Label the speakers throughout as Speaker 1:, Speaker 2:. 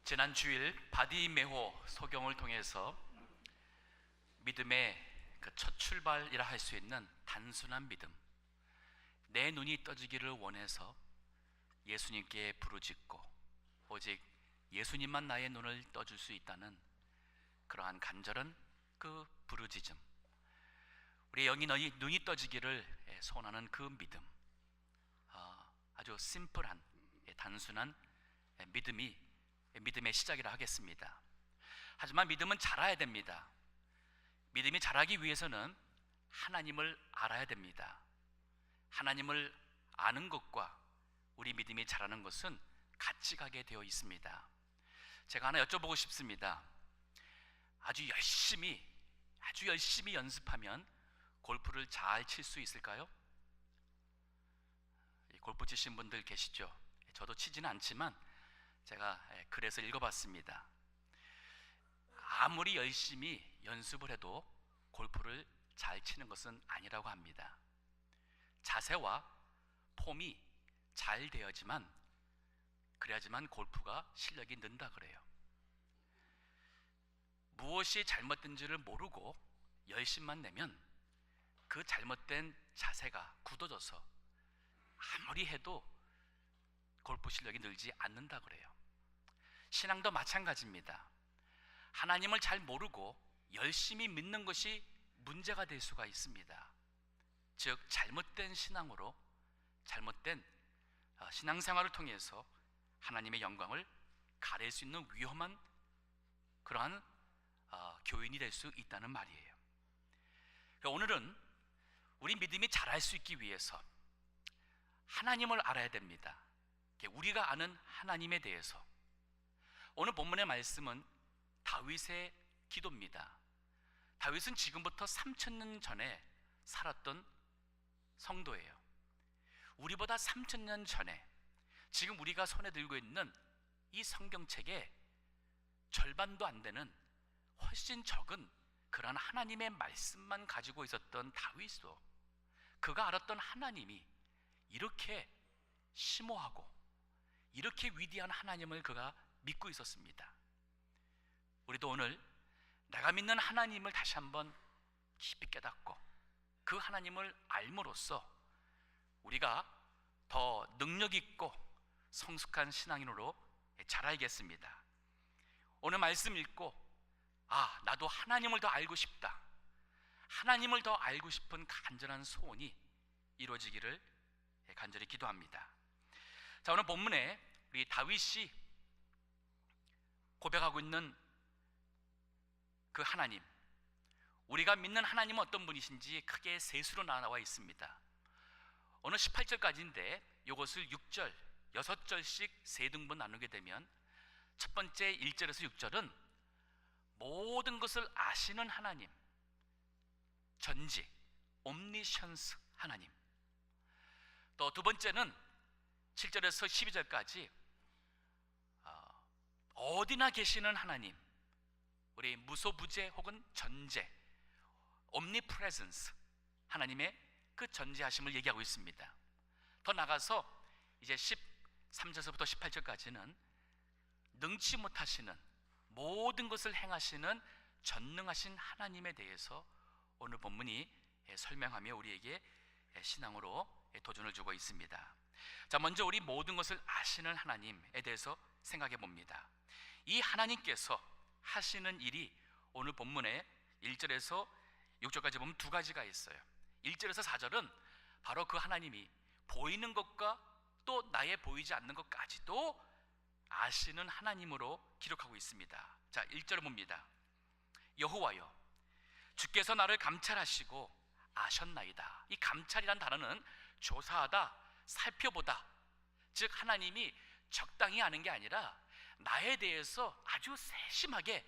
Speaker 1: 지난 주일 바디메호 소경을 통해서 믿음의 그 첫 출발이라 할 수 있는 단순한 믿음, 내 눈이 떠지기를 원해서 예수님께 부르짖고 오직 예수님만 나의 눈을 떠줄 수 있다는 그러한 간절한 그 부르짖음, 우리 영이 눈이 떠지기를 소원하는 그 믿음, 아주 심플한 단순한 믿음의 시작이라 하겠습니다. 하지만 믿음은 자라야 됩니다. 믿음이 자라기 위해서는 하나님을 알아야 됩니다. 하나님을 아는 것과 우리 믿음이 자라는 것은 같이 가게 되어 있습니다. 제가 하나 여쭤보고 싶습니다. 아주 열심히 연습하면 골프를 잘 칠 수 있을까요? 골프 치신 분들 계시죠? 저도 치지는 않지만 제가 글에서 읽어봤습니다. 아무리 열심히 연습을 해도 골프를 잘 치는 것은 아니라고 합니다. 자세와 폼이 잘 되어야지만 그래야지만 골프가 실력이 는다 그래요. 무엇이 잘못된지를 모르고 열심만 내면 그 잘못된 자세가 굳어져서 아무리 해도 골프 실력이 늘지 않는다 그래요. 신앙도 마찬가지입니다. 하나님을 잘 모르고 열심히 믿는 것이 문제가 될 수가 있습니다. 즉 잘못된 신앙으로 잘못된 신앙생활을 통해서 하나님의 영광을 가릴 수 있는 위험한 그러한 교인이 될 수 있다는 말이에요. 그러니까 오늘은 우리 믿음이 자랄 수 있기 위해서 하나님을 알아야 됩니다. 우리가 아는 하나님에 대해서. 오늘 본문의 말씀은 다윗의 기도입니다. 다윗은 지금부터 3000년 전에 살았던 성도예요. 우리보다 3000년 전에 지금 우리가 손에 들고 있는 이 성경책의 절반도 안 되는 훨씬 적은 그런 하나님의 말씀만 가지고 있었던 다윗도 그가 알았던 하나님이 이렇게 심오하고 이렇게 위대한 하나님을 그가 믿고 있었습니다. 우리도 오늘 내가 믿는 하나님을 다시 한번 깊이 깨닫고 그 하나님을 알므로써 우리가 더 능력 있고 성숙한 신앙인으로 자라야겠습니다. 오늘 말씀 읽고 나도 하나님을 더 알고 싶다, 하나님을 더 알고 싶은 간절한 소원이 이루어지기를 간절히 기도합니다. 자, 오늘 본문에 우리 다윗이 고백하고 있는 그 하나님, 우리가 믿는 하나님은 어떤 분이신지 크게 세 수로 나와 있습니다. 오늘 18절까지인데 이것을 6절, 6절씩 세 등분 나누게 되면 첫 번째 1절에서 6절은 모든 것을 아시는 하나님, 전지, 옴니션스 하나님. 또 두 번째는 7절에서 12절까지 어디나 계시는 하나님, 우리 무소부재 혹은 전재, omnipresence, 하나님의 그 전재하심을 얘기하고 있습니다. 더 나가서 이제 13절서부터 18절까지는 능치 못하시는 모든 것을 행하시는 전능하신 하나님에 대해서 오늘 본문이 설명하며 우리에게 신앙으로 도전을 주고 있습니다. 자, 먼저 우리 모든 것을 아시는 하나님에 대해서 생각해 봅니다. 이 하나님께서 하시는 일이 오늘 본문에 1절에서 6절까지 보면 두 가지가 있어요. 1절에서 4절은 바로 그 하나님이 보이는 것과 또 나의 보이지 않는 것까지도 아시는 하나님으로 기록하고 있습니다. 자, 1절을 봅니다. 여호와여, 주께서 나를 감찰하시고 아셨나이다. 이 감찰이란 단어는 조사하다, 살펴보다, 즉 하나님이 적당히 아는 게 아니라 나에 대해서 아주 세심하게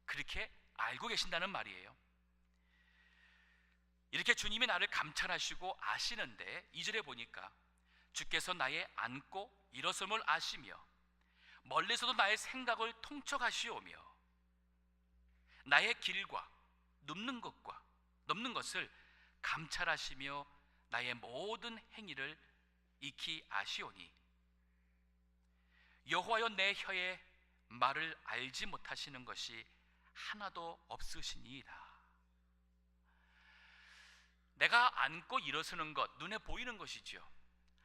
Speaker 1: 그렇게 알고 계신다는 말이에요. 이렇게 주님이 나를 감찰하시고 아시는데 2절에 보니까 주께서 나의 앉고 일어섬을 아시며 멀리서도 나의 생각을 통촉하시오며 나의 길과 넘는 것을 감찰하시며 나의 모든 행위를 익히 아시오니 여호와여, 내 혀에 말을 알지 못하시는 것이 하나도 없으시니이다. 내가 안고 일어서는 것, 눈에 보이는 것이죠.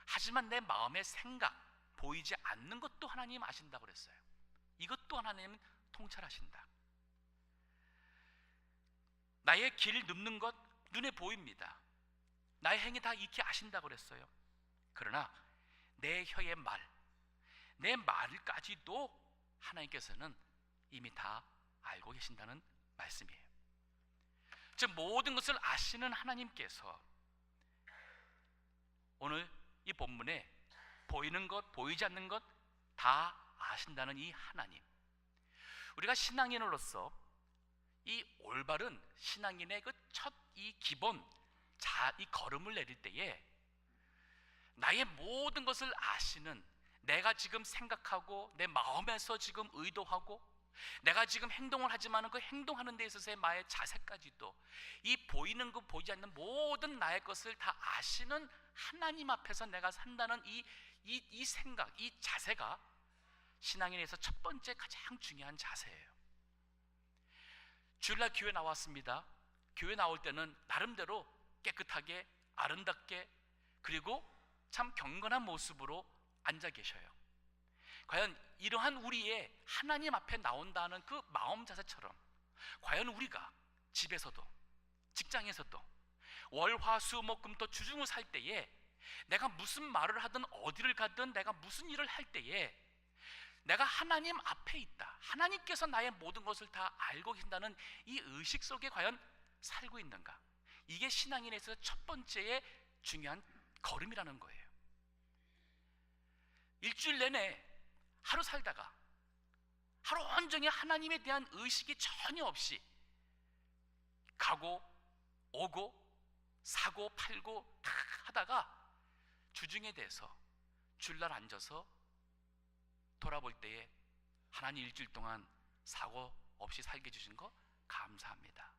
Speaker 1: 하지만 내 마음의 생각, 보이지 않는 것도 하나님 아신다고 그랬어요. 이것도 하나님은 통찰하신다. 나의 길 눕는 것 눈에 보입니다. 나의 행위 다 익히 아신다고 그랬어요. 그러나 내 혀의 말, 내 말까지도 하나님께서는 이미 다 알고 계신다는 말씀이에요. 즉 모든 것을 아시는 하나님께서 오늘 이 본문에 보이는 것, 보이지 않는 것 다 아신다는 이 하나님, 우리가 신앙인으로서 이 올바른 신앙인의 그 첫 이 기본 이 걸음을 내릴 때에 나의 모든 것을 아시는, 내가 지금 생각하고 내 마음에서 지금 의도하고 내가 지금 행동을 하지만 그 행동하는 데 있어서의 나의 자세까지도 이 보이는 것 보이지 않는 모든 나의 것을 다 아시는 하나님 앞에서 내가 산다는 이 생각, 이 자세가 신앙인에서 첫 번째 가장 중요한 자세예요. 주일날 교회 나왔습니다. 교회 나올 때는 나름대로 깨끗하게 아름답게 그리고 참 경건한 모습으로 앉아 계셔요. 과연 이러한 우리의 하나님 앞에 나온다는 그 마음 자세처럼 과연 우리가 집에서도 직장에서도 월화수목금토 주중을 살 때에 내가 무슨 말을 하든 어디를 가든 내가 무슨 일을 할 때에 내가 하나님 앞에 있다, 하나님께서 나의 모든 것을 다 알고 계신다는 이 의식 속에 과연 살고 있는가? 이게 신앙인에서 첫 번째의 중요한 걸음이라는 거예요. 일주일 내내 하루 살다가 하루 온종일 하나님에 대한 의식이 전혀 없이 가고 오고 사고 팔고 다 하다가 주중에 대해서 주일날 앉아서 돌아볼 때에 하나님 일주일 동안 사고 없이 살게 해주신 거 감사합니다.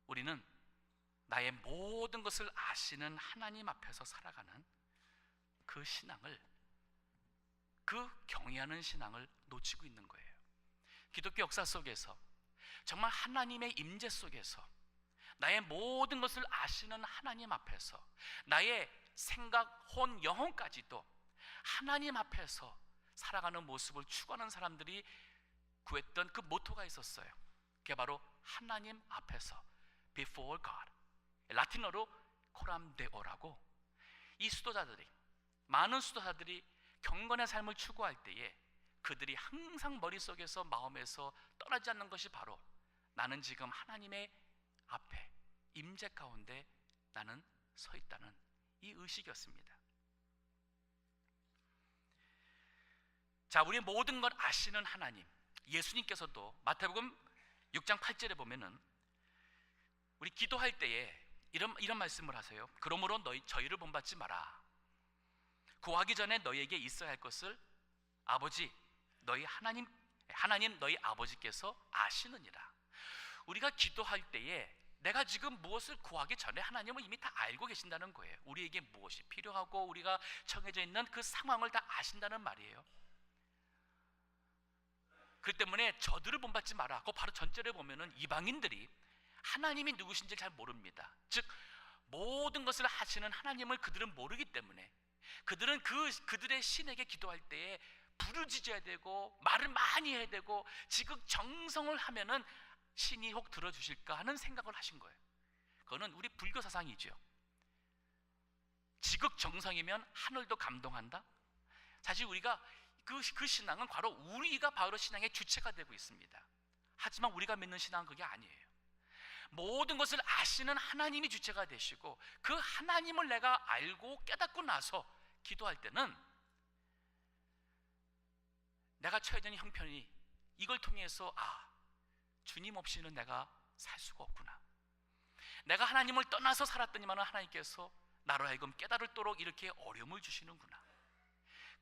Speaker 1: 우리는 나의 모든 것을 아시는 하나님 앞에서 살아가는 그 신앙을, 그 경외하는 신앙을 놓치고 있는 거예요. 기독교 역사 속에서 정말 하나님의 임재 속에서 나의 모든 것을 아시는 하나님 앞에서 나의 생각, 혼, 영혼까지도 하나님 앞에서 살아가는 모습을 추구하는 사람들이 구했던 그 모토가 있었어요. 그게 바로 하나님 앞에서, before God, 라틴어로 코람데오라고, 이 수도자들이, 많은 수도자들이 경건의 삶을 추구할 때에 그들이 항상 머릿속에서 마음에서 떠나지 않는 것이 바로 나는 지금 하나님의 앞에 임재 가운데 나는 서 있다는 이 의식이었습니다. 자, 우리 모든 걸 아시는 하나님, 예수님께서도 마태복음 6장 8절에 보면은 우리 기도할 때에 이런 말씀을 하세요. 그러므로 저희를 본받지 마라. 구하기 전에 너희에게 있어야 할 것을 아버지 너희 하나님 너희 아버지께서 아시느니라. 우리가 기도할 때에 내가 지금 무엇을 구하기 전에 하나님은 이미 다 알고 계신다는 거예요. 우리에게 무엇이 필요하고 우리가 정해져 있는 그 상황을 다 아신다는 말이에요. 그 때문에 저들을 본받지 마라. 그 바로 전절에 보면은 이방인들이 하나님이 누구신지 잘 모릅니다. 즉 모든 것을 하시는 하나님을 그들은 모르기 때문에 그들은 그들의 신에게 기도할 때에 부르짖어야 되고 말을 많이 해야 되고 지극정성을 하면은 신이 혹 들어주실까 하는 생각을 하신 거예요. 그거는 우리 불교 사상이죠. 지극정성이면 하늘도 감동한다. 사실 우리가 그 신앙은 우리가 바로 신앙의 주체가 되고 있습니다. 하지만 우리가 믿는 신앙은 그게 아니에요. 모든 것을 아시는 하나님이 주체가 되시고 그 하나님을 내가 알고 깨닫고 나서 기도할 때는 내가 처해진 형편이 이걸 통해서 주님 없이는 내가 살 수가 없구나. 내가 하나님을 떠나서 살았더니만 하나님께서 나로 하여금 깨달을도록 이렇게 어려움을 주시는구나.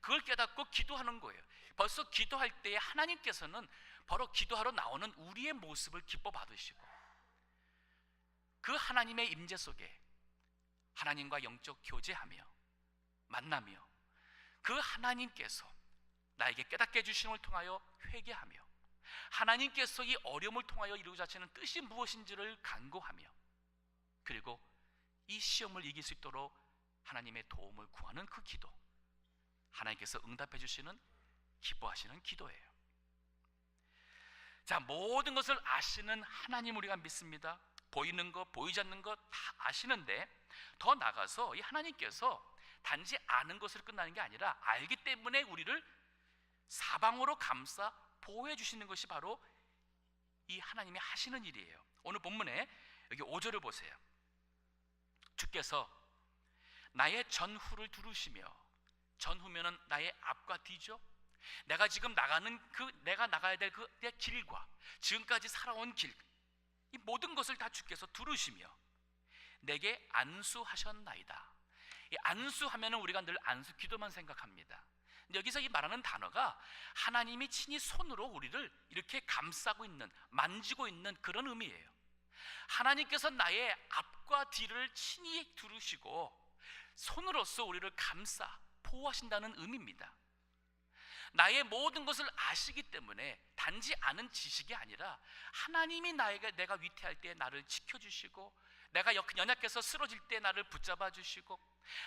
Speaker 1: 그걸 깨닫고 기도하는 거예요. 벌써 기도할 때에 하나님께서는 바로 기도하러 나오는 우리의 모습을 기뻐 받으시고 그 하나님의 임재 속에 하나님과 영적 교제하며 만나며 그 하나님께서 나에게 깨닫게 해주심을 통하여 회개하며, 하나님께서 이 어려움을 통하여 이루고자 하시는 뜻이 무엇인지를 간구하며, 그리고 이 시험을 이길 수 있도록 하나님의 도움을 구하는 그 기도, 하나님께서 응답해 주시는 기뻐하시는 기도예요. 자, 모든 것을 아시는 하나님 우리가 믿습니다. 보이는 것, 보이지 않는 것 다 아시는데, 더 나아가서 이 하나님께서 단지 아는 것으로 끝나는 게 아니라 알기 때문에 우리를 사방으로 감싸 보호해 주시는 것이 바로 이 하나님이 하시는 일이에요. 오늘 본문에 여기 5절을 보세요. 주께서 나의 전후를 두루시며, 전후면은 나의 앞과 뒤죠. 내가 지금 나가는 내가 나가야 될 그 내 길과 지금까지 살아온 길, 이 모든 것을 다 주께서 두루시며 내게 안수하셨나이다. 이 안수하면은 우리가 늘 안수 기도만 생각합니다. 근데 여기서 이 말하는 단어가 하나님이 친히 손으로 우리를 이렇게 감싸고 있는, 만지고 있는 그런 의미예요. 하나님께서 나의 앞과 뒤를 친히 두르시고 손으로서 우리를 감싸 보호하신다는 의미입니다. 나의 모든 것을 아시기 때문에 단지 아는 지식이 아니라 하나님이 내가 위태할 때 나를 지켜주시고, 내가 연약해서 쓰러질 때 나를 붙잡아 주시고,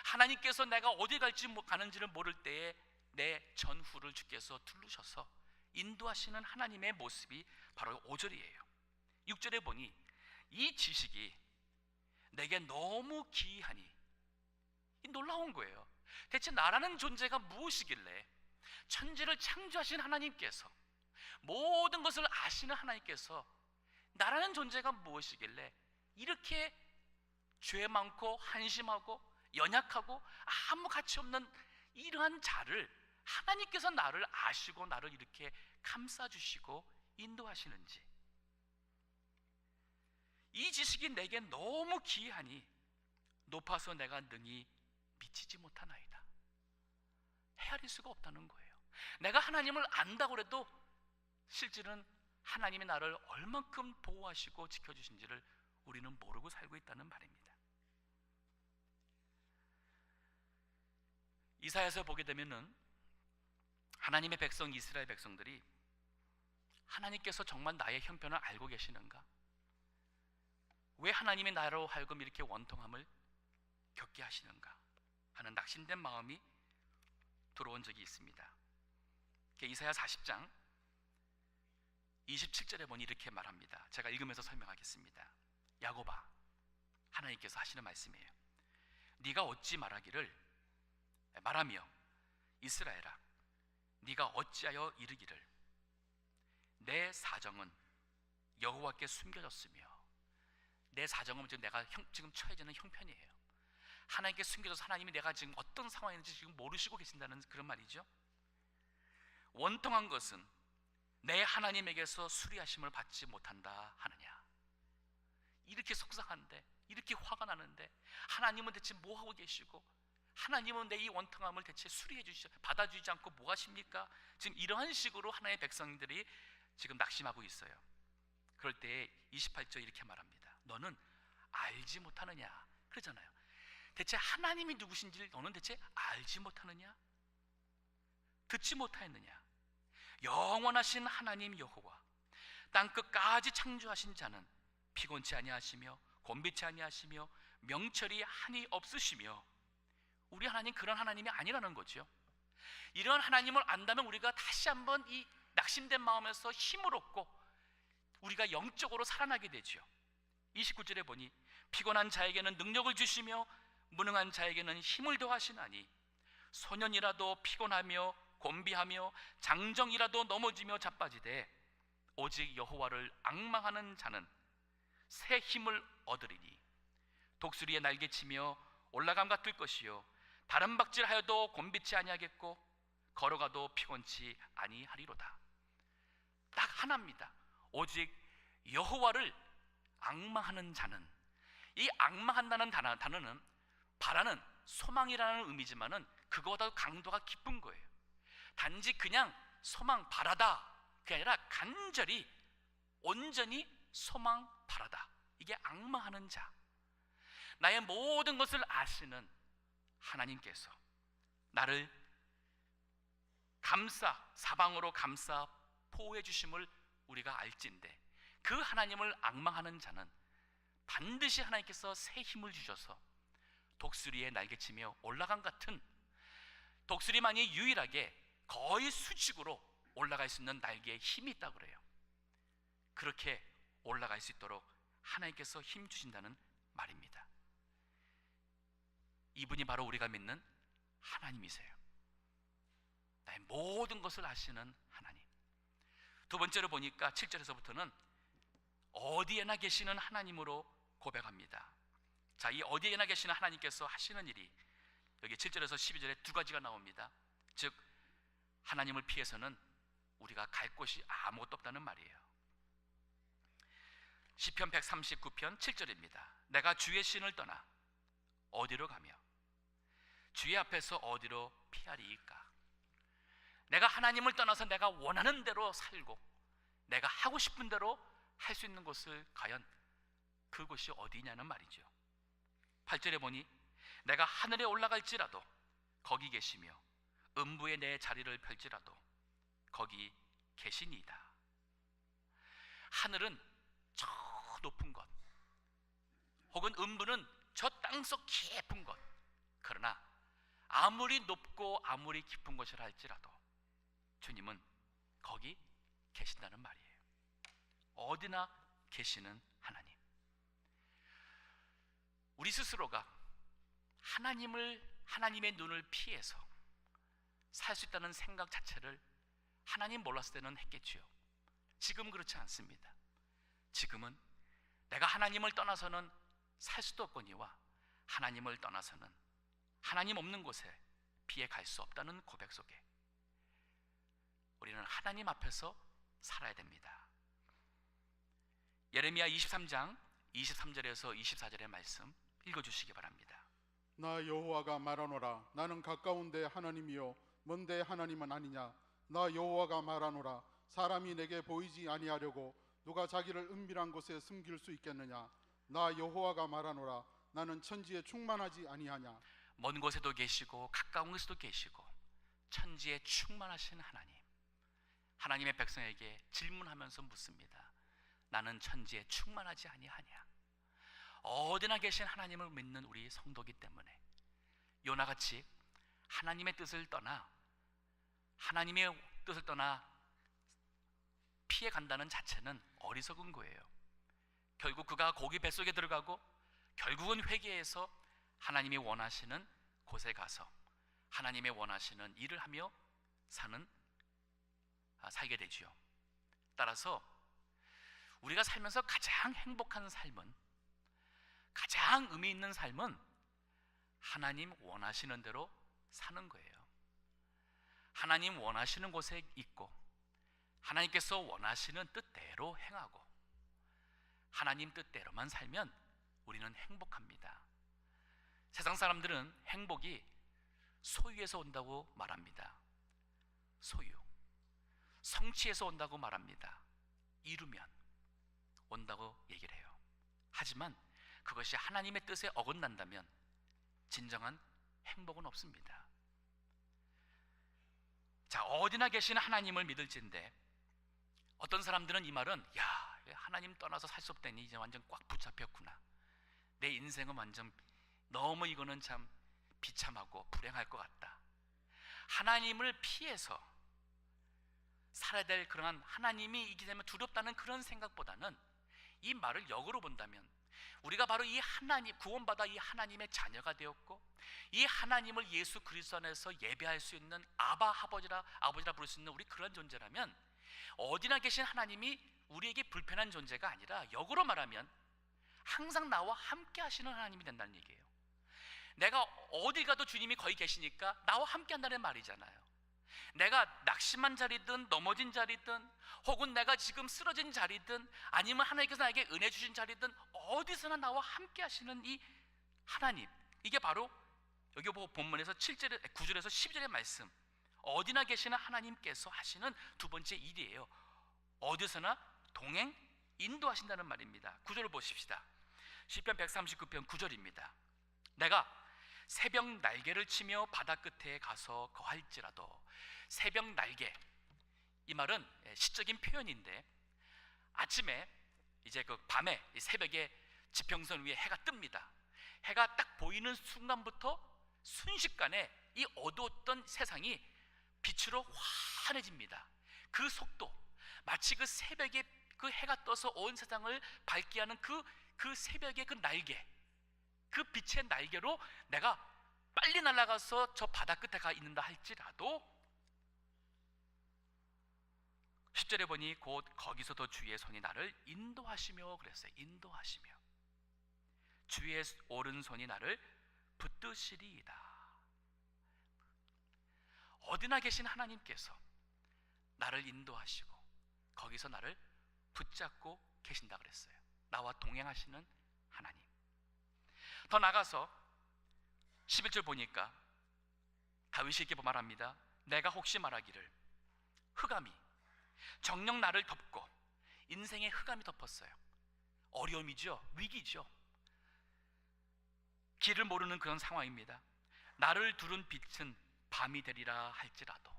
Speaker 1: 하나님께서 내가 어디 가는지를 모를 때에 내 전후를 주께서 두르셔서 인도하시는 하나님의 모습이 바로 5절이에요. 6절에 보니 이 지식이 내게 너무 기이하니, 놀라운 거예요. 대체 나라는 존재가 무엇이길래, 천지를 창조하신 하나님께서, 모든 것을 아시는 하나님께서 나라는 존재가 무엇이길래 이렇게 죄 많고 한심하고 연약하고 아무 가치 없는 이러한 자를 하나님께서 나를 아시고 나를 이렇게 감싸주시고 인도하시는지, 이 지식이 내게 너무 기이하니 높아서 내가 능히 미치지 못하나이다. 헤아릴 수가 없다는 거예요. 내가 하나님을 안다고 해도 실질은 하나님이 나를 얼만큼 보호하시고 지켜주신지를 우리는 모르고 살고 있다는 말입니다. 이사야서 보게 되면은 하나님의 백성 이스라엘 백성들이 하나님께서 정말 나의 형편을 알고 계시는가? 왜 하나님이 나로 하여금 이렇게 원통함을 겪게 하시는가 하는 낙심된 마음이 들어온 적이 있습니다. 이사야 40장 27절에 보니 이렇게 말합니다. 제가 읽으면서 설명하겠습니다. 야곱아, 하나님께서 하시는 말씀이에요. 네가 어찌 말하며 이스라엘아, 네가 어찌하여 이르기를 내 사정은 여호와께 숨겨졌으며, 내 사정은 내가 지금 처해지는 형편이에요. 하나님께 숨겨져서 하나님이 내가 지금 어떤 상황인지 지금 모르시고 계신다는 그런 말이죠. 원통한 것은 내 하나님에게서 수리하심을 받지 못한다 하느냐. 이렇게 속상한데, 이렇게 화가 나는데 하나님은 대체 뭐 하고 계시고, 하나님은 내 이 원통함을 대체 수리해 주시죠, 받아주지 않고 뭐 하십니까? 지금 이러한 식으로 하나님의 백성들이 지금 낙심하고 있어요. 그럴 때 28절 이렇게 말합니다. 너는 알지 못하느냐 그러잖아요. 대체 하나님이 누구신지를 너는 대체 알지 못하느냐? 듣지 못하였느냐? 영원하신 하나님 여호와, 땅끝까지 창조하신 자는 피곤치 아니하시며 곤비치 아니하시며 명철이 한이 없으시며, 우리 하나님 그런 하나님이 아니라는 거죠. 이런 하나님을 안다면 우리가 다시 한번 이 낙심된 마음에서 힘을 얻고 우리가 영적으로 살아나게 되죠. 29절에 보니 피곤한 자에게는 능력을 주시며 무능한 자에게는 힘을 더하시나니, 소년이라도 피곤하며 곤비하며 장정이라도 넘어지며 자빠지되 오직 여호와를 앙망하는 자는 새 힘을 얻으리니, 독수리의 날개치며 올라감과 뜰 것이요 다른 박질하여도 곤비치 아니하겠고 걸어가도 피곤치 아니하리로다. 딱 하나입니다. 오직 여호와를 앙망하는 자는, 이 앙망한다는 단어는 바라는 소망이라는 의미지만은 그거보다 강도가 깊은 거예요. 단지 그냥 소망 바라다 그게 아니라 간절히 온전히 소망 바라다, 이게 앙망하는 자. 나의 모든 것을 아시는 하나님께서 나를 사방으로 감싸 보호해 주심을 우리가 알진대 그 하나님을 앙망하는 자는 반드시 하나님께서 새 힘을 주셔서 독수리의 날개치며 올라간 같은, 독수리만이 유일하게 거의 수직으로 올라갈 수 있는 날개에 힘이 있다고 그래요. 그렇게 올라갈 수 있도록 하나님께서 힘 주신다는 말입니다. 이분이 바로 우리가 믿는 하나님이세요. 나의 모든 것을 아시는 하나님. 두 번째로 보니까 7절에서부터는 어디에나 계시는 하나님으로 고백합니다. 자, 이 어디에나 계시는 하나님께서 하시는 일이 여기 7절에서 12절에 두 가지가 나옵니다. 즉 하나님을 피해서는 우리가 갈 곳이 아무것도 없다는 말이에요. 시편 139편 7절입니다. 내가 주의 신을 떠나 어디로 가며 주의 앞에서 어디로 피하리이까. 내가 하나님을 떠나서 내가 원하는 대로 살고 내가 하고 싶은 대로 할 수 있는 곳을 과연 그곳이 어디냐는 말이죠. 8절에 보니 내가 하늘에 올라갈지라도 거기 계시며 음부에 내 자리를 펼지라도 거기 계시니이다. 하늘은 저 높은 것, 혹은 음부는 저 땅속 깊은 것. 그러나 아무리 높고 아무리 깊은 곳이라 할지라도 주님은 거기 계신다는 말이에요. 어디나 계시는 하나님. 우리 스스로가 하나님의 눈을 피해서 살 수 있다는 생각 자체를 하나님 몰랐을 때는 했겠지요. 지금 그렇지 않습니다. 지금은 내가 하나님을 떠나서는 살 수도 없거니와 하나님을 떠나서는 하나님 없는 곳에 피해 갈 수 없다는 고백 속에 우리는 하나님 앞에서 살아야 됩니다. 예레미야 23장 23절에서 24절의 말씀 읽어주시기 바랍니다.
Speaker 2: 나 여호와가 말하노라. 나는 가까운데 하나님이요 먼데 하나님은 아니냐. 나 여호와가 말하노라. 사람이 내게 보이지 아니하려고 누가 자기를 은밀한 곳에 숨길 수 있겠느냐. 나 여호와가 말하노라. 나는 천지에 충만하지 아니하냐.
Speaker 1: 먼 곳에도 계시고 가까운 곳에도 계시고 천지에 충만하신 하나님. 하나님의 백성에게 질문하면서 묻습니다. 나는 천지에 충만하지 아니하냐. 어디나 계신 하나님을 믿는 우리 성도기 때문에 요나같이 하나님의 뜻을 떠나 피해 간다는 자체는 어리석은 거예요. 결국 그가 고기 뱃속에 들어가고 결국은 회개해서 하나님이 원하시는 곳에 가서 하나님의 원하시는 일을 하며 살게 되지요. 따라서 우리가 살면서 가장 행복한 삶은, 가장 의미 있는 삶은 하나님 원하시는 대로 사는 거예요. 하나님 원하시는 곳에 있고 하나님께서 원하시는 뜻대로 행하고 하나님 뜻대로만 살면 우리는 행복합니다. 세상 사람들은 행복이 소유에서 온다고 말합니다. 소유, 성취에서 온다고 말합니다. 이루면 온다고 얘기를 해요. 하지만 그것이 하나님의 뜻에 어긋난다면 진정한 행복은 없습니다. 자, 어디나 계시는 하나님을 믿을진데 어떤 사람들은 이 말은 야, 하나님 떠나서 살 수 없다니 이제 완전 꽉 붙잡혔구나. 내 인생은 완전 너무 이거는 참 비참하고 불행할 것 같다. 하나님을 피해서 살아야 될 그런 하나님이 있게 되면 두렵다는 그런 생각보다는 이 말을 역으로 본다면 우리가 바로 이 하나님, 구원받아 이 하나님의 자녀가 되었고 이 하나님을 예수 그리스도 안에서 예배할 수 있는 아버지라 부를 수 있는 우리 그런 존재라면 어디나 계신 하나님이 우리에게 불편한 존재가 아니라 역으로 말하면 항상 나와 함께 하시는 하나님이 된다는 얘기예요. 내가 어디 가도 주님이 거기 계시니까 나와 함께 한다는 말이잖아요. 내가 낙심한 자리든 넘어진 자리든 혹은 내가 지금 쓰러진 자리든 아니면 하나님께서 나에게 은혜 주신 자리든 어디서나 나와 함께 하시는 이 하나님, 이게 바로 여기 본문에서 9절에서 12절의 말씀, 어디나 계시는 하나님께서 하시는 두 번째 일이에요. 어디서나 동행, 인도하신다는 말입니다. 9절을 보십시다. 시편 139편 9절입니다. 내가 새벽 날개를 치며 바다 끝에 가서 거할지라도. 새벽 날개, 이 말은 시적인 표현인데, 아침에 이제 그 밤에 새벽에 지평선 위에 해가 뜹니다. 해가 딱 보이는 순간부터 순식간에 이 어두웠던 세상이 빛으로 환해집니다. 그 속도, 마치 그 새벽에 그 해가 떠서 온 세상을 밝게 하는 그 새벽의 그 날개, 그 빛의 날개로 내가 빨리 날아가서 저 바다 끝에 가 있는다 할지라도, 10절에 보니 곧 거기서도 주의 손이 나를 인도하시며 그랬어요. 인도하시며 주의 오른손이 나를 붙드시리이다. 어디나 계신 하나님께서 나를 인도하시고 거기서 나를 붙잡고 계신다 그랬어요. 나와 동행하시는 하나님. 더 나가서 11절 보니까 다윗이 이렇게 말합니다. 내가 혹시 말하기를 흑암이 정녕 나를 덮고, 인생의 흑암이 덮었어요. 어려움이죠, 위기죠, 길을 모르는 그런 상황입니다. 나를 두른 빛은 밤이 되리라 할지라도,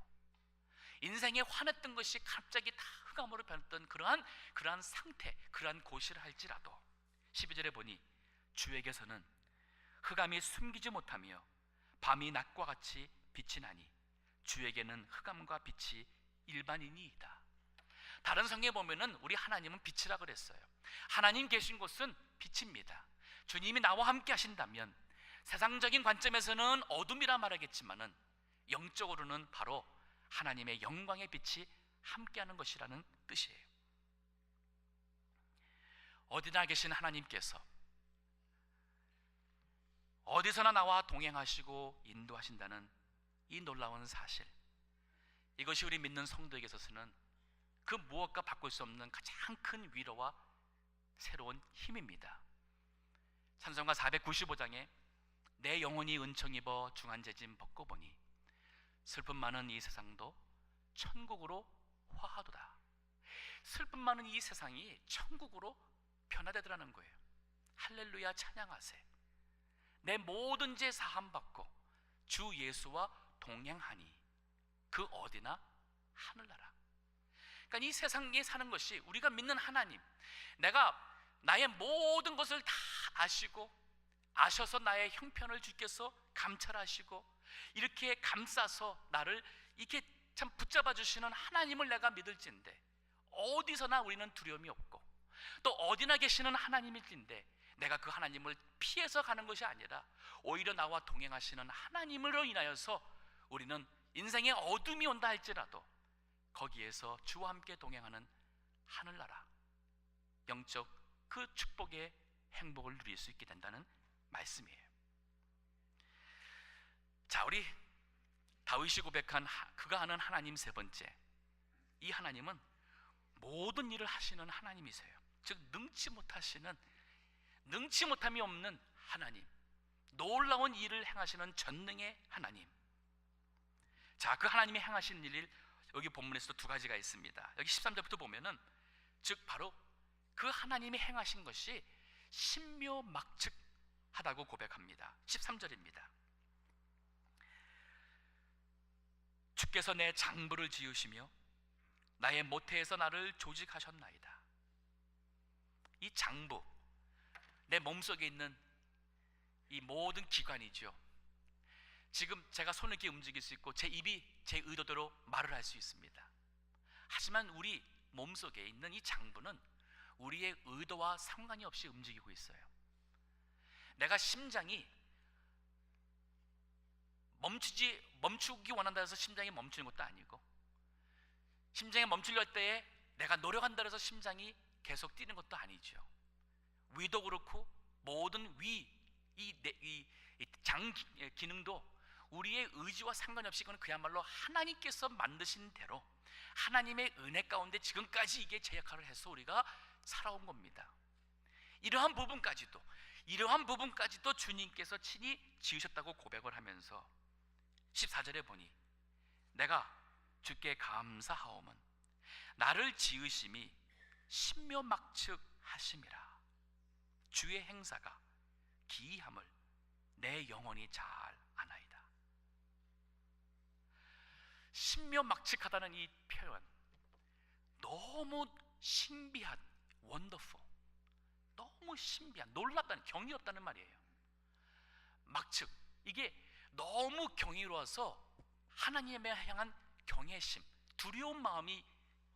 Speaker 1: 인생에 환했던 것이 갑자기 다 흑암으로 변했던 그러한 상태, 그러한 곳이라 할지라도, 12절에 보니 주에게서는 흑암이 숨기지 못하며 밤이 낮과 같이 빛이 나니 주에게는 흑암과 빛이 일반이니이다. 다른 성경에 보면은 우리 하나님은 빛이라 그랬어요. 하나님 계신 곳은 빛입니다. 주님이 나와 함께 하신다면 세상적인 관점에서는 어둠이라 말하겠지만은 영적으로는 바로 하나님의 영광의 빛이 함께하는 것이라는 뜻이에요. 어디나 계신 하나님께서 어디서나 나와 동행하시고 인도하신다는 이 놀라운 사실, 이것이 우리 믿는 성도에게 있어서는 그 무엇과 바꿀 수 없는 가장 큰 위로와 새로운 힘입니다. 찬송가 495장에 내 영혼이 은총 입어 중한재짐 벗고 보니 슬픔 많은 이 세상도 천국으로 화하도다. 슬픔 많은 이 세상이 천국으로 변화되더라는 거예요. 할렐루야, 찬양하세. 내 모든 죄 사함 받고 주 예수와 동행하니 그 어디나 하늘나라. 그러니까 이 세상에 사는 것이 우리가 믿는 하나님, 내가 나의 모든 것을 다 아시고 아셔서 나의 형편을 주께서 감찰하시고 이렇게 감싸서 나를 이렇게 참 붙잡아 주시는 하나님을 내가 믿을진데, 어디서나 우리는 두려움이 없고 또 어디나 계시는 하나님일진데 내가 그 하나님을 피해서 가는 것이 아니라 오히려 나와 동행하시는 하나님으로 인하여서 우리는 인생에 어둠이 온다 할지라도 거기에서 주와 함께 동행하는 하늘나라, 영적 그 축복의 행복을 누릴 수 있게 된다는 말씀이에요. 자, 우리 다윗이 고백한 그가 하는 하나님 세 번째, 이 하나님은 모든 일을 하시는 하나님이세요. 즉 능치 못함이 없는 하나님, 놀라운 일을 행하시는 전능의 하나님. 자, 그 하나님이 행하신 일, 여기 본문에서도 두 가지가 있습니다. 여기 13절부터 보면은 즉 바로 그 하나님이 행하신 것이 신묘막측하다고 고백합니다. 13절입니다. 주께서 내 장부를 지으시며 나의 모태에서 나를 조직하셨나이다. 이 장부, 내 몸속에 있는 이 모든 기관이죠. 지금 제가 손을 이렇게 움직일 수 있고 제 입이 제 의도대로 말을 할 수 있습니다. 하지만 우리 몸속에 있는 이 장부는 우리의 의도와 상관이 없이 움직이고 있어요. 내가 심장이 멈추기 원한다 해서 심장이 멈추는 것도 아니고, 심장이 멈추려 할 때에 내가 노력한다 해서 심장이 계속 뛰는 것도 아니죠. 위도 그렇고 모든 장 기능도 우리의 의지와 상관없이 이건 그야말로 하나님께서 만드신 대로 하나님의 은혜 가운데 지금까지 이게 제 역할을 해서 우리가 살아온 겁니다. 이러한 부분까지도 주님께서 친히 지으셨다고 고백을 하면서 14절에 보니 내가 주께 감사하오면 나를 지으심이 신묘막측하심이라. 주의 행사가 기이함을 내 영혼이 잘 아나이다. 신묘막측하다는 이 표현, 너무 신비한, 원더풀, 너무 신비한, 놀랍다는, 경이롭다는 말이에요. 막측, 이게 너무 경이로워서 하나님에 향한 경외심, 두려운 마음이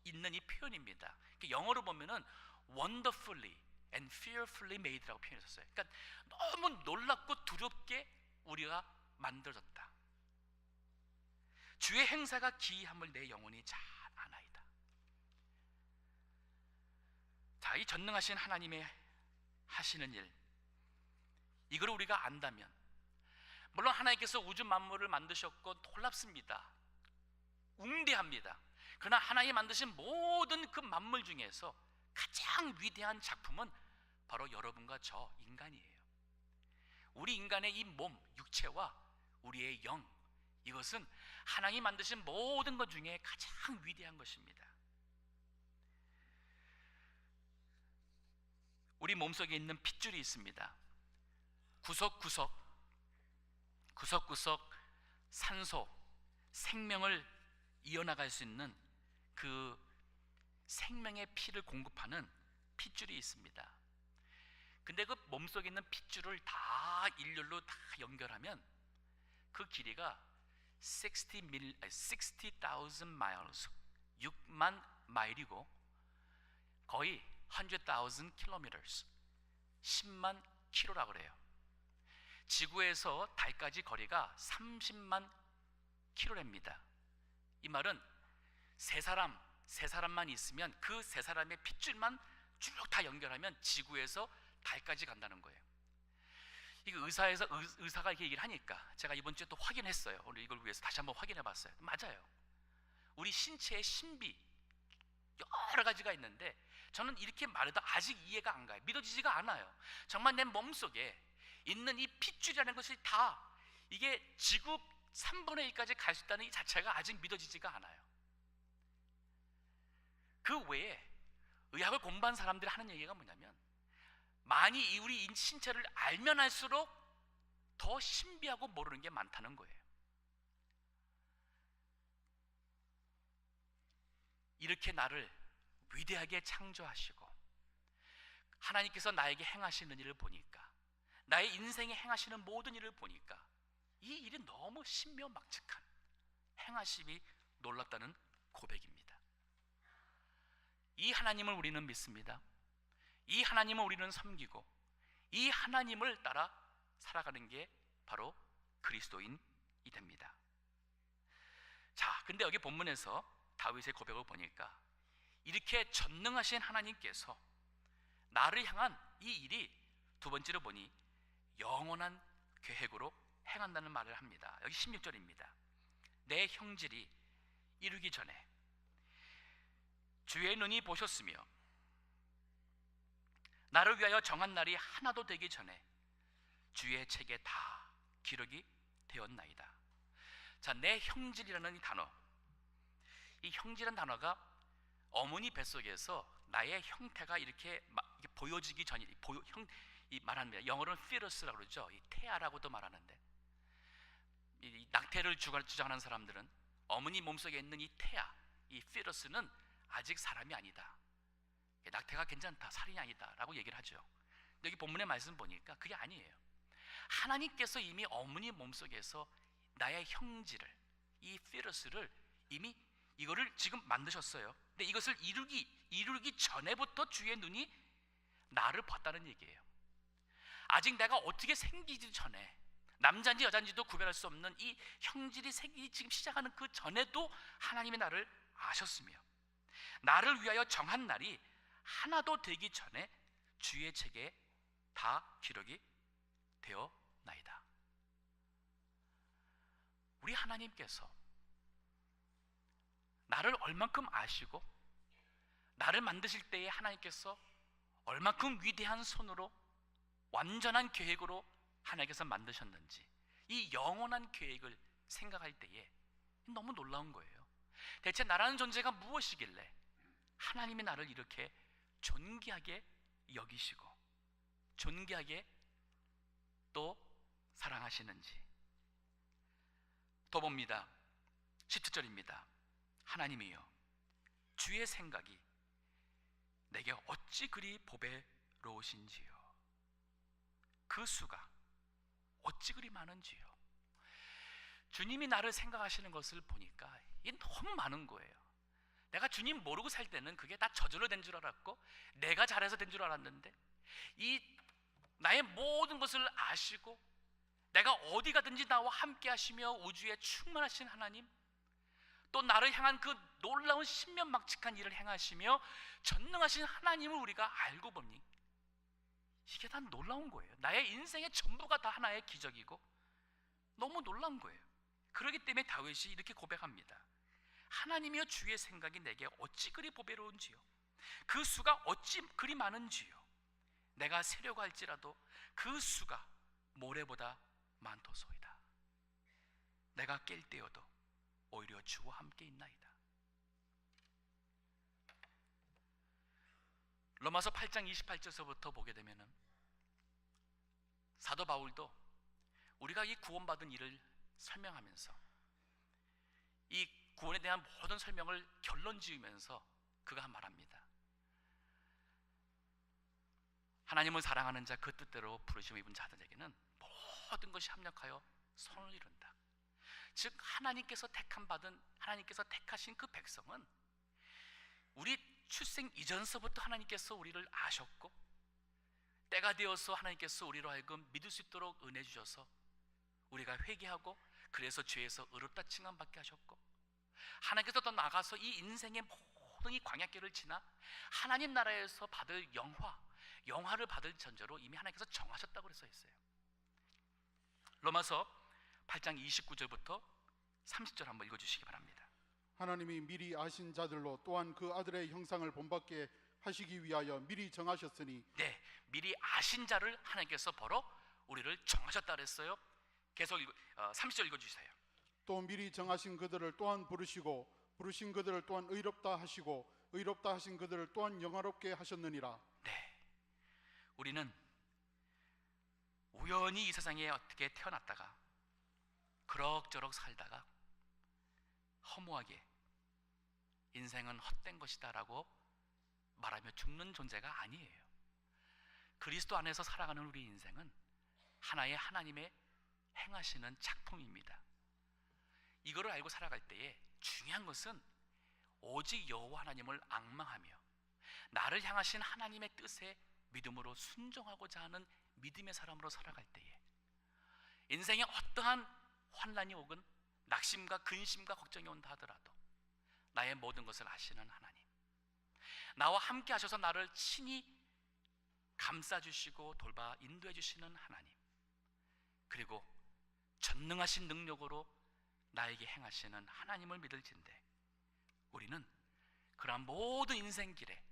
Speaker 1: 있는 이 표현입니다. 영어로 보면은 wonderfully and fearfully made라고 표현했었어요. 그러니까 너무 놀랍고 두렵게 우리가 만들어졌다. 주의 행사가 기이함을 내 영혼이 잘 아나이다. 자, 이 전능하신 하나님의 하시는 일, 이걸 우리가 안다면, 물론 하나님께서 우주 만물을 만드셨고 놀랍습니다. 웅대합니다. 그러나 하나님이 만드신 모든 그 만물 중에서 가장 위대한 작품은 바로 여러분과 저 인간이에요. 우리 인간의 이 몸, 육체와 우리의 영, 이것은 하나님이 만드신 모든 것 중에 가장 위대한 것입니다. 우리 몸속에 있는 핏줄이 있습니다. 구석구석 산소, 생명을 이어나갈 수 있는 그 생명의 피를 공급하는 핏줄이 있습니다. 근데 그 몸속에 있는 핏줄을 다 일렬로 다 연결하면 그 길이가 60,000 miles, 6만 마일이고 거의 100,000 kilometers, 10만 킬로라고 그래요. 지구에서 달까지 거리가 30만 킬로랍니다. 이 말은 세 사람만 있으면 그 세 사람의 핏줄만 쭉 다 연결하면 지구에서 달까지 간다는 거예요. 이거 의사가 이렇게 얘기를 하니까 제가 이번 주에 또 확인했어요. 오늘 이걸 위해서 다시 한번 확인해 봤어요. 맞아요. 우리 신체의 신비 여러 가지가 있는데 저는 이렇게 말해도 아직 이해가 안 가요. 믿어지지가 않아요. 정말 내 몸속에 있는 이 핏줄이라는 것이 다 이게 지구 3분의 1까지 갈 수 있다는 이 자체가 아직 믿어지지가 않아요. 그 외에 의학을 공부한 사람들이 하는 얘기가 뭐냐면, 많이 우리 신체를 알면 알수록 더 신비하고 모르는 게 많다는 거예요. 이렇게 나를 위대하게 창조하시고 하나님께서 나에게 행하시는 일을 보니까, 나의 인생에 행하시는 모든 일을 보니까 이 일이 너무 신묘막측한 행하심이 놀랍다는 고백입니다. 이 하나님을 우리는 믿습니다. 이 하나님을 우리는 섬기고 이 하나님을 따라 살아가는 게 바로 그리스도인이 됩니다. 자, 근데 여기 본문에서 다윗의 고백을 보니까 이렇게 전능하신 하나님께서 나를 향한 이 일이 두 번째로 보니 영원한 계획으로 행한다는 말을 합니다. 여기 16절입니다. 내 형질이 이루기 전에 주의 눈이 보셨으며 나를 위하여 정한 날이 하나도 되기 전에 주의 책에 다 기록이 되었나이다. 자, 내 형질이라는 이 단어, 이 형질이라는 단어가 어머니 뱃속에서 나의 형태가 이렇게 보여지기 전이 이 말합니다. 영어로는 fetus라고 그러죠. 이 태아라고도 말하는데, 이 낙태를 주장하는 사람들은 어머니 몸속에 있는 이 태아, 이 fetus는 아직 사람이 아니다, 낙태가 괜찮다, 살인이 아니다 라고 얘기를 하죠. 근데 여기 본문의 말씀 보니까 그게 아니에요. 하나님께서 이미 어머니 몸속에서 나의 형질을, 이 fetus를 이미 이거를 지금 만드셨어요. 근데 이것을 이루기 전에부터 주의 눈이 나를 봤다는 얘기예요. 아직 내가 어떻게 생기기 전에, 남자인지 여자인지도 구별할 수 없는 이 형질이 생기기 지금 시작하는 그 전에도 하나님이 나를 아셨으며 나를 위하여 정한 날이 하나도 되기 전에 주의 책에 다 기록이 되어나이다. 우리 하나님께서 나를 얼만큼 아시고 나를 만드실 때에 하나님께서 얼만큼 위대한 손으로 완전한 계획으로 하나님께서 만드셨는지, 이 영원한 계획을 생각할 때에 너무 놀라운 거예요. 대체 나라는 존재가 무엇이길래 하나님이 나를 이렇게 존귀하게 여기시고 존귀하게 또 사랑하시는지. 더 봅니다. 17절입니다. 하나님이여 주의 생각이 내게 어찌 그리 보배로우신지요. 그 수가 어찌 그리 많은지요. 주님이 나를 생각하시는 것을 보니까 이게 너무 많은 거예요. 내가 주님 모르고 살 때는 그게 다 저절로 된 줄 알았고 내가 잘해서 된 줄 알았는데, 이 나의 모든 것을 아시고 내가 어디 가든지 나와 함께 하시며 우주에 충만하신 하나님, 또 나를 향한 그 놀라운 신면막측한 일을 행하시며 전능하신 하나님을 우리가 알고 보니 이게 다 놀라운 거예요. 나의 인생의 전부가 다 하나의 기적이고 너무 놀라운 거예요. 그렇기 때문에 다윗이 이렇게 고백합니다. 하나님이여 주의 생각이 내게 어찌 그리 보배로운지요. 그 수가 어찌 그리 많은지요. 내가 세려고 할지라도 그 수가 모래보다 많도소이다. 내가 깰 때여도 오히려 주와 함께 있나이다. 로마서 8장 28절서부터 보게 되면은 사도 바울도 우리가 이 구원받은 일을 설명하면서 이 구원에 대한 모든 설명을 결론 지으면서 그가 말합니다. 하나님을 사랑하는 자 그 뜻대로 부르심을 입은 자들에게는 모든 것이 합력하여 선을 이룬다. 즉 하나님께서 하나님께서 택하신 그 백성은 우리 출생 이전서부터 하나님께서 우리를 아셨고 때가 되어서 하나님께서 우리로 하여금 믿을 수 있도록 은혜 주셔서 우리가 회개하고 그래서 죄에서 의롭다 칭함받게 하셨고, 하나님께서 더 나아가서 이 인생의 모든 이 광야길을 지나 하나님 나라에서 받을 영화를 받을 전제로 이미 하나님께서 정하셨다고 그래서 있어요. 로마서 8장 29절부터 30절 한번 읽어주시기 바랍니다.
Speaker 2: 하나님이 미리 아신 자들로 또한 그 아들의 형상을 본받게 하시기 위하여 미리 정하셨으니.
Speaker 1: 네, 미리 아신 자를 하나님께서 벌어 우리를 정하셨다 그랬어요. 계속 30절 읽어주세요.
Speaker 2: 또 미리 정하신 그들을 또한 부르시고 부르신 그들을 또한 의롭다 하시고 의롭다 하신 그들을 또한 영화롭게 하셨느니라.
Speaker 1: 네, 우리는 우연히 이 세상에 어떻게 태어났다가 그럭저럭 살다가 허무하게 인생은 헛된 것이다 라고 말하며 죽는 존재가 아니에요. 그리스도 안에서 살아가는 우리 인생은 하나의 하나님의 행하시는 작품입니다. 이거를 알고 살아갈 때에 중요한 것은 오직 여호와 하나님을 앙망하며 나를 향하신 하나님의 뜻에 믿음으로 순종하고자 하는 믿음의 사람으로 살아갈 때에 인생에 어떠한 환난이 오건 낙심과 근심과 걱정이 온다 하더라도 나의 모든 것을 아시는 하나님, 나와 함께 하셔서 나를 친히 감싸주시고 돌봐 인도해 주시는 하나님, 그리고 전능하신 능력으로 나에게 행하시는 하나님을 믿을진대 우리는 그러한 모든 인생길에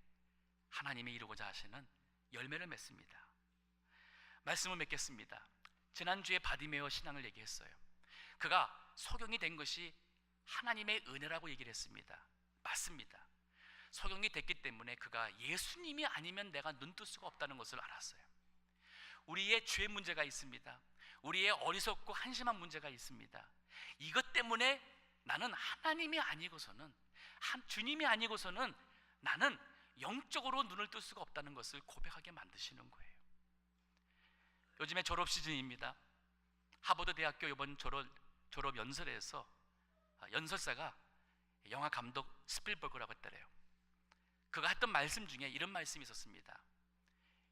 Speaker 1: 하나님이 이루고자 하시는 열매를 맺습니다. 말씀을 맺겠습니다. 지난주에 바디메어 신앙을 얘기했어요. 그가 소경이 된 것이 하나님의 은혜라고 얘기를 했습니다. 맞습니다. 소경이 됐기 때문에 그가 예수님이 아니면 내가 눈 뜰 수가 없다는 것을 알았어요. 우리의 죄 문제가 있습니다. 우리의 어리석고 한심한 문제가 있습니다. 이것 때문에 나는 하나님이 아니고서는 주님이 아니고서는 나는 영적으로 눈을 뜰 수가 없다는 것을 고백하게 만드시는 거예요. 요즘에 졸업 시즌입니다. 하버드 대학교 이번 졸업 연설에서 연설사가 영화 감독 스필버그라고 했더래요. 그가 했던 말씀 중에 이런 말씀이 있었습니다.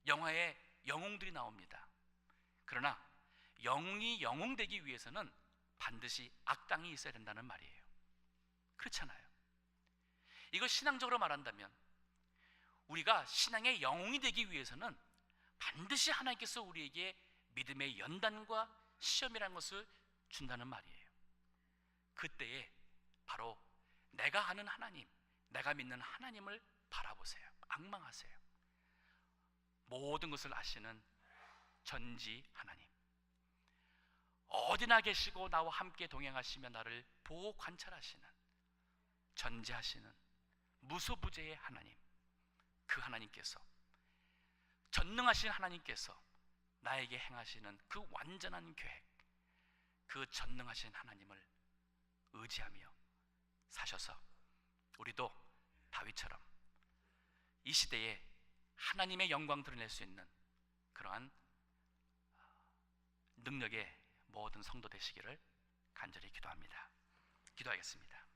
Speaker 1: 영화에 영웅들이 나옵니다. 그러나 영웅이 영웅되기 위해서는 반드시 악당이 있어야 된다는 말이에요. 그렇잖아요. 이걸 신앙적으로 말한다면 우리가 신앙의 영웅이 되기 위해서는 반드시 하나님께서 우리에게 믿음의 연단과 시험이라는 것을 준다는 말이에요. 그때에 바로 내가 아는 하나님, 내가 믿는 하나님을 바라보세요. 앙망하세요. 모든 것을 아시는 전지 하나님, 어디나 계시고 나와 함께 동행하시며 나를 보호 관찰하시는 전지하시는 무소부재의 하나님, 그 하나님께서, 전능하신 하나님께서 나에게 행하시는 그 완전한 계획, 그 전능하신 하나님을 의지하며 사셔서 우리도 다윗처럼 이 시대에 하나님의 영광 드러낼 수 있는 그러한 능력의 모든 성도 되시기를 간절히 기도합니다. 기도하겠습니다.